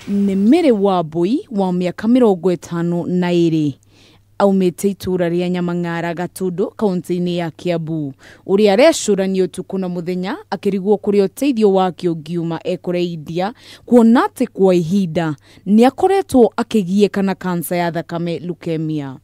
nĩ Mary Wambui wa mĩaka 52 aumĩte itura rĩa Nyamang'ara Gatundu kaunti-inĩ ya Kiambu, ũrĩa arecũranio ũtukũ na mũthenya akĩrigwo kũrĩa ũteithio wake ũngiuma ekũreithia, kuona atĩ kwa ihinda nĩ akoretwo akĩgiĩka na kansa ya thakame leukemia.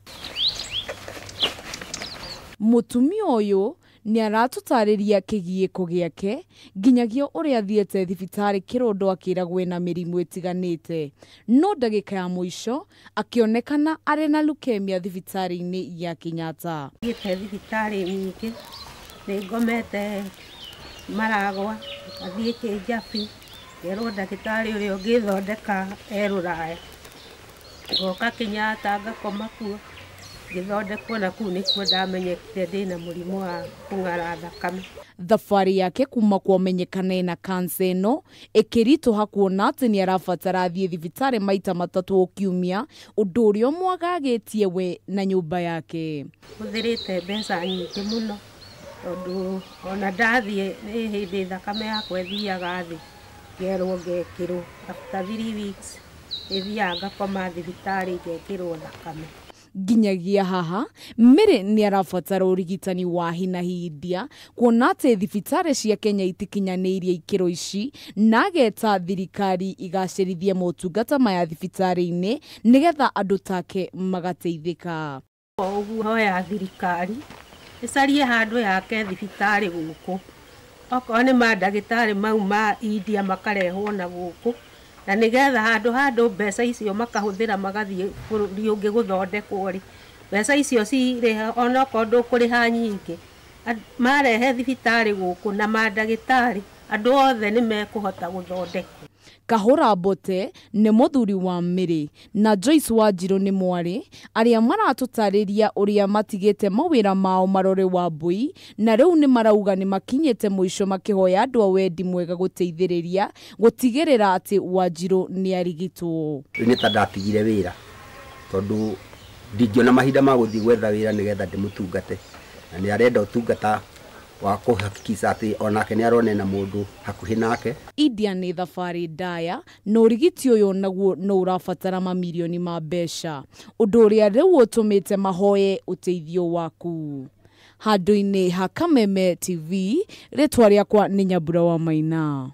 Mũtumia ũyũ nĩ aratũtarĩria kĩgiĩko gĩake nginyagia ũrĩa athiĩte thibitarĩ Kirundo akĩragwo na mĩrimũ ĩtiganĩte, no ndagĩka ya mũico akĩonekana arĩ na leukemia thibitarĩ-inĩ ya Kenyatta. Thiĩte thibitarĩ nyingĩ, nĩ ngomete Maragwa, athiĩ Kĩjabi, ngerwo ndagĩtarĩ ũrĩa ũngĩthondeka Rũraya, ngoka Kenyatta ngakoma kuo, ngĩthondekwo na kũu nĩkuo ndamenyekire ndĩna mũrimũ wa kũng'ara thakame. Thabarĩ yake kuma kwamenyekana na kansa ĩno ĩkĩritũha kuona atĩ nĩ arabatara athiĩ thibitarĩ maita 3 o kiumia, ũndũ ũrĩa ũmwagagĩtie we na nyũmba yake. Hũthĩrĩte mbeca nyingĩ mũno, tondũ ona ndathiĩ nĩ hĩndĩ thakame yakwa ĩthiaga thĩ, ngerwo ngekĩrwo, after 3 weeks ĩthiaga ngakoma thibitarĩ ngekĩrwo thakame. Nginyagia haha Mary nĩ arabatara ũrigitani wa hi na hi India, kuona atĩ thibitarĩ cia Kenya itikinyanĩirie ikĩro ici, na ageta thirikari igacĩrithie motungata maya thibitarĩ-inĩ nĩgetha andũ take magateithĩka. Ũguo hoya thirikari ĩcarie handũ yake thibitarĩ gũkũ, okorwo nĩ mandagĩtarĩ mau ma India makarehwo na gũkũ, na nĩgetha handũ mbeca icio makahũthĩra magathiĩ bũrũri ũngĩ gũthondekwo rĩ, mbeca icio cirĩ onokorwo ndũkũrĩha nyingĩ, marehe thibitarĩ gũkũ na mandagĩtarĩ, andũ othe nĩ mekũhota gũthondekwo. Kahũra Mbote nĩ mũthuri wa Mary na Joyce Wanjiru nĩ mwarĩ, arĩa maratũtarĩria ũrĩa matigĩte mawĩra mao marore Wambui, na rĩu nĩ marauga nĩ makinyĩte mũico makĩhoya andũ a wendi mwega gũteithĩrĩria gũtigĩrĩra atĩ Wanjiru nĩ arigitwo. Nĩ ta ndatigire wĩra, tondũ ndingĩona mahinda ma gũthiĩ gwetha wĩra nĩgetha ndĩmũtungate, na nĩ arenda ũtungata wa kũhakikisha atĩ onake nĩ aronena mũndũ hakuhĩ nake. India nĩ thabarĩ ndaya, na ũrigiti ũyũ naguo no ũrabatara mamirioni ma mbeca, ũndũ ũrĩa rĩu ũtũmĩte mahoye ũteithio waku. Handũ-inĩ ha Kameme TV, rĩtwa rĩakwa nĩ Nyambura wa Maina.